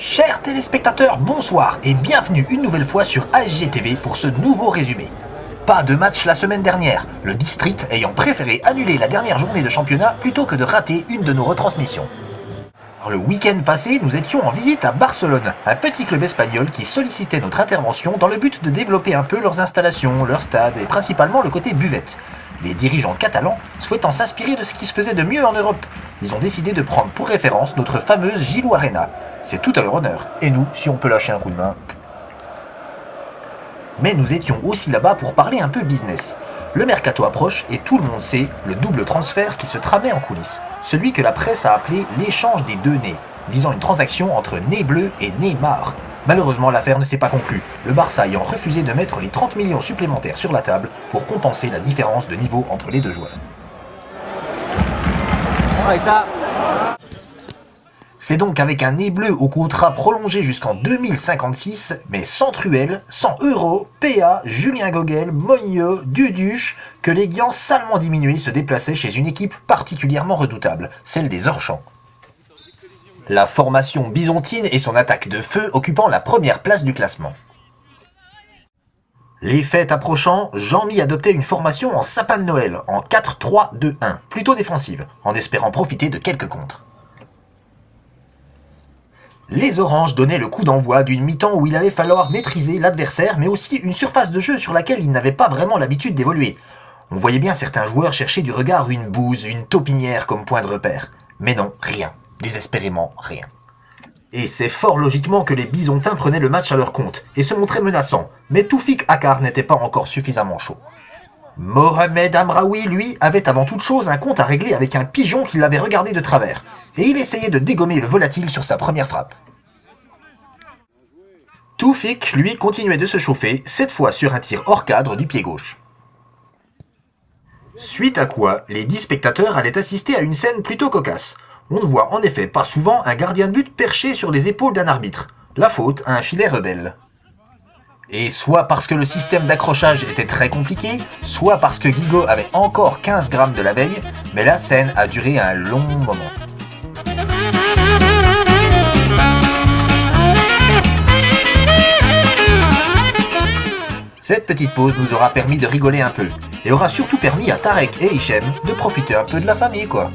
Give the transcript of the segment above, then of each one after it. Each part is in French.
Chers téléspectateurs, bonsoir et bienvenue une nouvelle fois sur ASG TV pour ce nouveau résumé. Pas de match la semaine dernière, le district ayant préféré annuler la dernière journée de championnat plutôt que de rater une de nos retransmissions. Le week-end passé, nous étions en visite à Barcelone, un petit club espagnol qui sollicitait notre intervention dans le but de développer un peu leurs installations, leur stade et principalement le côté buvette. Les dirigeants catalans, souhaitant s'inspirer de ce qui se faisait de mieux en Europe, ils ont décidé de prendre pour référence notre fameuse Gilou Arena. C'est tout à leur honneur, et nous, si on peut lâcher un coup de main. Mais nous étions aussi là-bas pour parler un peu business. Le mercato approche et tout le monde sait le double transfert qui se tramait en coulisses, celui que la presse a appelé l'échange des deux nez, visant une transaction entre Nez Bleu et Neymar. Malheureusement, l'affaire ne s'est pas conclue, le Barça ayant refusé de mettre les 30 millions supplémentaires sur la table pour compenser la différence de niveau entre les deux joueurs. C'est donc avec un Nez Bleu au contrat prolongé jusqu'en 2056, mais sans truelle, sans Euro, PA, Julien Gogel, Mogno, Duduche, que les Guians salement diminués se déplaçaient chez une équipe particulièrement redoutable, celle des Orchamps. La formation byzantine et son attaque de feu occupant la première place du classement. Les fêtes approchant, Jean-Mi adoptait une formation en sapin de Noël, en 4-3-2-1, plutôt défensive, en espérant profiter de quelques contres. Les Oranges donnaient le coup d'envoi d'une mi-temps où il allait falloir maîtriser l'adversaire, mais aussi une surface de jeu sur laquelle ils n'avaient pas vraiment l'habitude d'évoluer. On voyait bien certains joueurs chercher du regard une bouse, une taupinière comme point de repère. Mais non, rien. Désespérément, rien. Et c'est fort logiquement que les Byzantins prenaient le match à leur compte, et se montraient menaçants, mais Toufik Akar n'était pas encore suffisamment chaud. Mohamed Amraoui, lui, avait avant toute chose un compte à régler avec un pigeon qui l'avait regardé de travers, et il essayait de dégommer le volatile sur sa première frappe. Toufik, lui, continuait de se chauffer, cette fois sur un tir hors cadre du pied gauche. Suite à quoi, les 10 spectateurs allaient assister à une scène plutôt cocasse. On ne voit en effet pas souvent un gardien de but perché sur les épaules d'un arbitre. La faute à un filet rebelle. Et soit parce que le système d'accrochage était très compliqué, soit parce que Guigo avait encore 15 grammes de la veille, mais la scène a duré un long moment. Cette petite pause nous aura permis de rigoler un peu, et aura surtout permis à Tarek et Hichem de profiter un peu de la famille, quoi.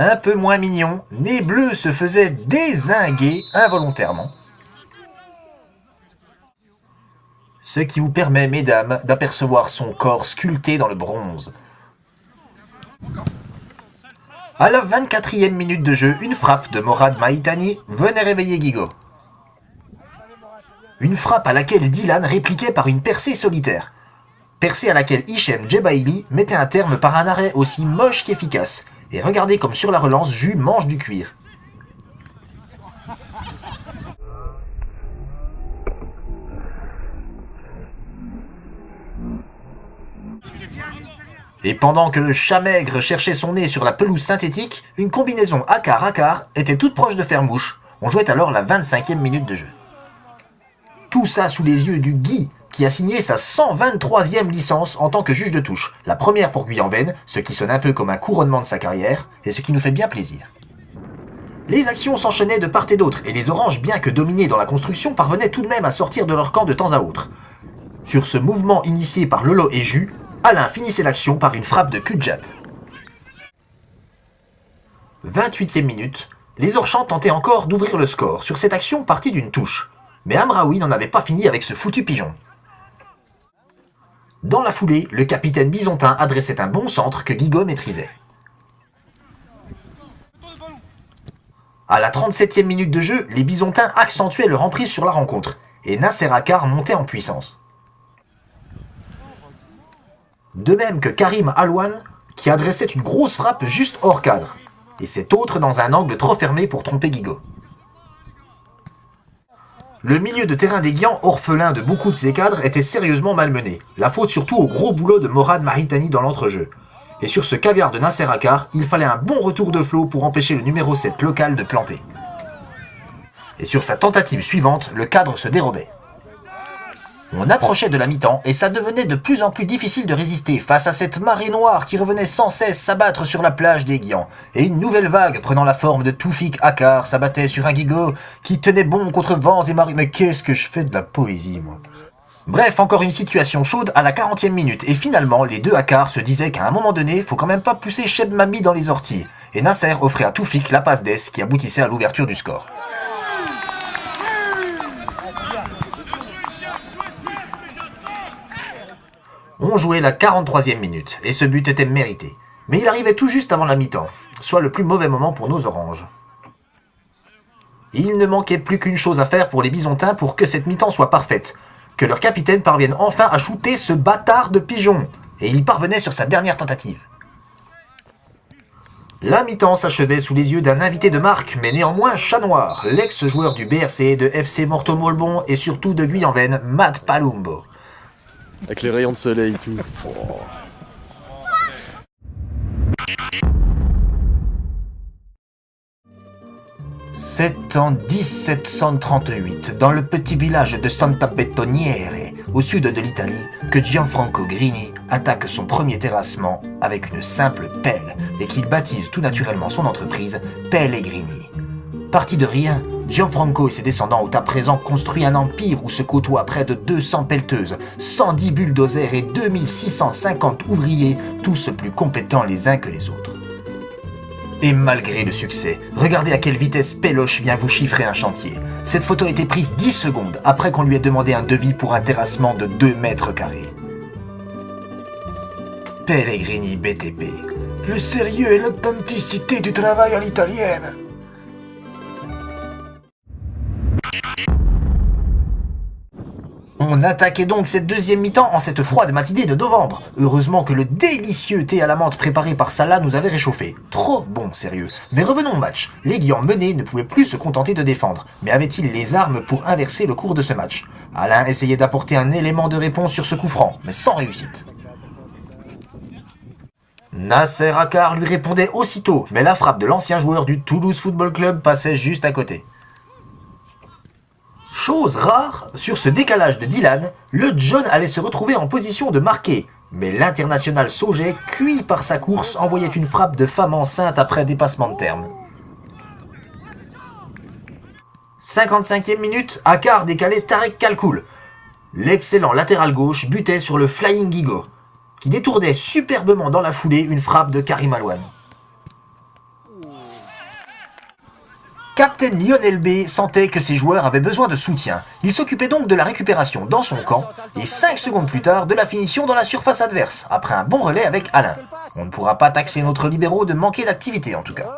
Un peu moins mignon, Nez Bleu se faisait dézinguer involontairement. Ce qui vous permet, mesdames, d'apercevoir son corps sculpté dans le bronze. À la 24e minute de jeu, une frappe de Morad Mahitani venait réveiller Guigo. Une frappe à laquelle Dylan répliquait par une percée solitaire. Percée à laquelle Hichem Djebaili mettait un terme par un arrêt aussi moche qu'efficace. Et regardez comme sur la relance, Jus mange du cuir. Et pendant que le chat maigre cherchait son nez sur la pelouse synthétique, une combinaison Akar-Akar était toute proche de faire mouche. On jouait alors la 25e minute de jeu. Tout ça sous les yeux du Guy, qui a signé sa 123e licence en tant que juge de touche, la première pour Guyanven, ce qui sonne un peu comme un couronnement de sa carrière, et ce qui nous fait bien plaisir. Les actions s'enchaînaient de part et d'autre, et les Oranges, bien que dominés dans la construction, parvenaient tout de même à sortir de leur camp de temps à autre. Sur ce mouvement initié par Lolo et Jus, Alain finissait l'action par une frappe de Kudjat. 28e minute, les Orchamps tentaient encore d'ouvrir le score sur cette action partie d'une touche, mais Amraoui n'en avait pas fini avec ce foutu pigeon. Dans la foulée, le capitaine byzantin adressait un bon centre que Guigo maîtrisait. À la 37e minute de jeu, les Byzantins accentuaient leur emprise sur la rencontre, et Nasser Akar montait en puissance. De même que Karim Alouane, qui adressait une grosse frappe juste hors cadre, et cet autre dans un angle trop fermé pour tromper Guigo. Le milieu de terrain des Guians, orphelin de beaucoup de ses cadres, était sérieusement malmené. La faute surtout au gros boulot de Morad Maritani dans l'entrejeu. Et sur ce caviar de Nasser Akkar, il fallait un bon retour de flot pour empêcher le numéro 7 local de planter. Et sur sa tentative suivante, le cadre se dérobait. On approchait de la mi-temps et ça devenait de plus en plus difficile de résister face à cette marée noire qui revenait sans cesse s'abattre sur la plage des Guians. Et une nouvelle vague prenant la forme de Toufik Akkar s'abattait sur un Guigo qui tenait bon contre vents et marées. Mais qu'est-ce que je fais de la poésie, moi? Bref, encore une situation chaude à la 40e minute et finalement les deux Akkar se disaient qu'à un moment donné, faut quand même pas pousser Cheb Mami dans les orties. Et Nasser offrait à Toufik la passe d'Es qui aboutissait à l'ouverture du score. On jouait la 43e minute, et ce but était mérité. Mais il arrivait tout juste avant la mi-temps, soit le plus mauvais moment pour nos oranges. Il ne manquait plus qu'une chose à faire pour les Bisontins pour que cette mi-temps soit parfaite. Que leur capitaine parvienne enfin à shooter ce bâtard de pigeon. Et il y parvenait sur sa dernière tentative. La mi-temps s'achevait sous les yeux d'un invité de marque, mais néanmoins chat noir, l'ex-joueur du BRC, de FC Morteau-Molbon et surtout de Guyanven, Matt Palumbo. Avec les rayons de soleil et tout. Oh. C'est en 1738, dans le petit village de Santa Bettoniere, au sud de l'Italie, que Gianfranco Grini attaque son premier terrassement avec une simple pelle et qu'il baptise tout naturellement son entreprise Pellegrini. Parti de rien, Gianfranco et ses descendants ont à présent construit un empire où se côtoient près de 200 pelleteuses, 110 bulldozers et 2650 ouvriers, tous plus compétents les uns que les autres. Et malgré le succès, regardez à quelle vitesse Péloche vient vous chiffrer un chantier. Cette photo a été prise 10 secondes après qu'on lui ait demandé un devis pour un terrassement de 2 mètres carrés. Pellegrini BTP. Le sérieux et l'authenticité du travail à l'italienne. On attaquait donc cette deuxième mi-temps en cette froide matinée de novembre. Heureusement que le délicieux thé à la menthe préparé par Salah nous avait réchauffé. Trop bon, sérieux. Mais revenons au match. Les Guians menés ne pouvaient plus se contenter de défendre. Mais avaient-ils les armes pour inverser le cours de ce match? Alain essayait d'apporter un élément de réponse sur ce coup franc, mais sans réussite. Nasser Akkar lui répondait aussitôt, mais la frappe de l'ancien joueur du Toulouse Football Club passait juste à côté. Chose rare, sur ce décalage de Dylan, le John allait se retrouver en position de marquer. Mais l'international Sauget, cuit par sa course, envoyait une frappe de femme enceinte après dépassement de terme. 55e minute, Akkar décalait Tarek Kalkoul. L'excellent latéral gauche butait sur le Flying Guigo, qui détournait superbement dans la foulée une frappe de Karim Alouane. Captain Lionel B sentait que ses joueurs avaient besoin de soutien. Il s'occupait donc de la récupération dans son camp et 5 secondes plus tard de la finition dans la surface adverse, après un bon relais avec Alain. On ne pourra pas taxer notre libéraux de manquer d'activité en tout cas.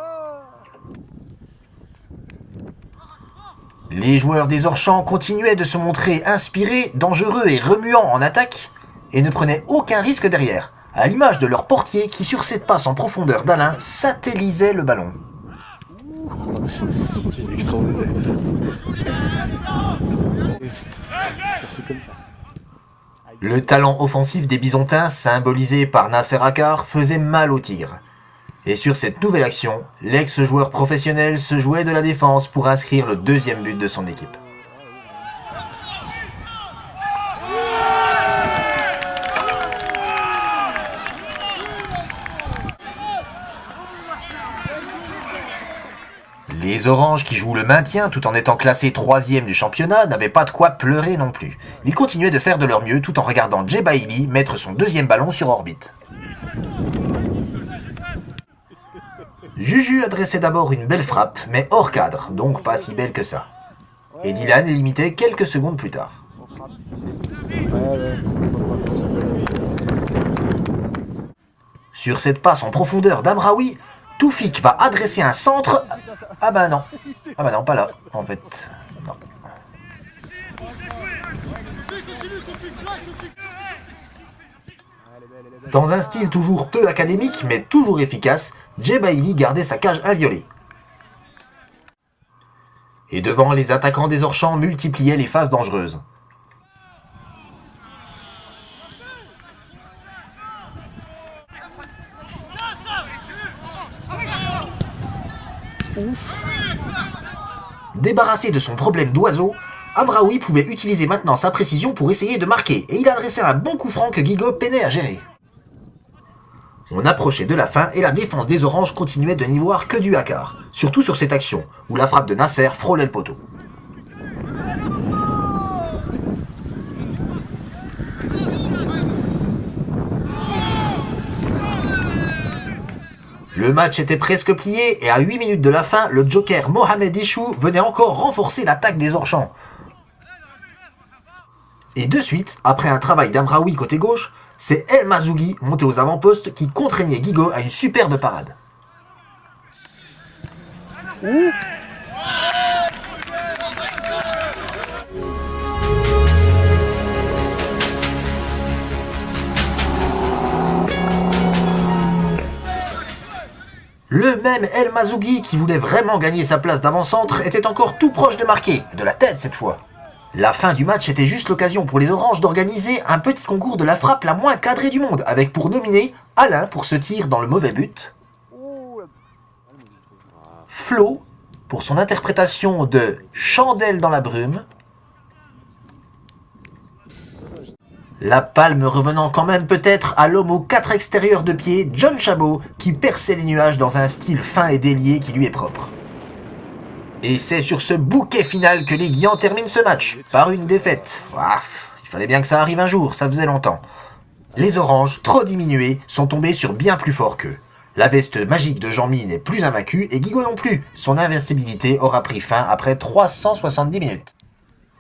Les joueurs des hors-champs continuaient de se montrer inspirés, dangereux et remuants en attaque et ne prenaient aucun risque derrière, à l'image de leur portier qui sur cette passe en profondeur d'Alain satellisait le ballon. Extraordinaire. Le talent offensif des Bisontins, symbolisé par Nasser Akkar, faisait mal aux Tigres. Et sur cette nouvelle action, l'ex-joueur professionnel se jouait de la défense pour inscrire le deuxième but de son équipe. Les Oranges qui jouent le maintien tout en étant classés 3e du championnat n'avaient pas de quoi pleurer non plus. Ils continuaient de faire de leur mieux tout en regardant Djebaili mettre son deuxième ballon sur orbite. Juju adressait d'abord une belle frappe, mais hors cadre, donc pas si belle que ça. Et Dylan l'imitait quelques secondes plus tard. Sur cette passe en profondeur d'Amraoui, Toufik va adresser un centre. Ah bah non, pas là, en fait. Non. Dans un style toujours peu académique, mais toujours efficace, Djebaili gardait sa cage inviolée. Et devant, les attaquants des Orchamps multipliaient les phases dangereuses. Débarrassé de son problème d'oiseau, Amraoui pouvait utiliser maintenant sa précision pour essayer de marquer, et il adressait un bon coup franc que Guigo peinait à gérer. On approchait de la fin et la défense des Oranges continuait de n'y voir que du haka, surtout sur cette action, où la frappe de Nasser frôlait le poteau. Le match était presque plié et à 8 minutes de la fin, le joker Mohamed Ichou venait encore renforcer l'attaque des Orchamps. Et de suite, après un travail d'Amraoui côté gauche, c'est El Mazougi monté aux avant-postes qui contraignait Guigo à une superbe parade. Le même El Mazougi qui voulait vraiment gagner sa place d'avant-centre était encore tout proche de marquer, de la tête cette fois. La fin du match était juste l'occasion pour les Oranges d'organiser un petit concours de la frappe la moins cadrée du monde, avec pour nominer Alain pour ce tir dans le mauvais but, Flo pour son interprétation de Chandelle dans la brume, la palme revenant quand même peut-être à l'homme aux 4 extérieurs de pied, John Chabot, qui perçait les nuages dans un style fin et délié qui lui est propre. Et c'est sur ce bouquet final que les Guillans terminent ce match, par une défaite. Il fallait bien que ça arrive un jour, ça faisait longtemps. Les Oranges, trop diminués, sont tombés sur bien plus fort qu'eux. La veste magique de Jean-Mi n'est plus invaincue et Guigo non plus. Son invincibilité aura pris fin après 370 minutes.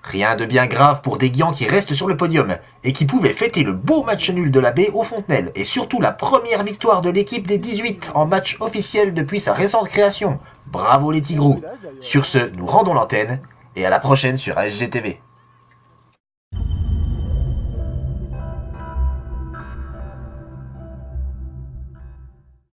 Rien de bien grave pour des Guillans qui restent sur le podium et qui pouvaient fêter le beau match nul de la baie aux Fontenelles et surtout la première victoire de l'équipe des 18 en match officiel depuis sa récente création. Bravo les Tigrous. Sur ce, nous rendons l'antenne et à la prochaine sur ASGTV.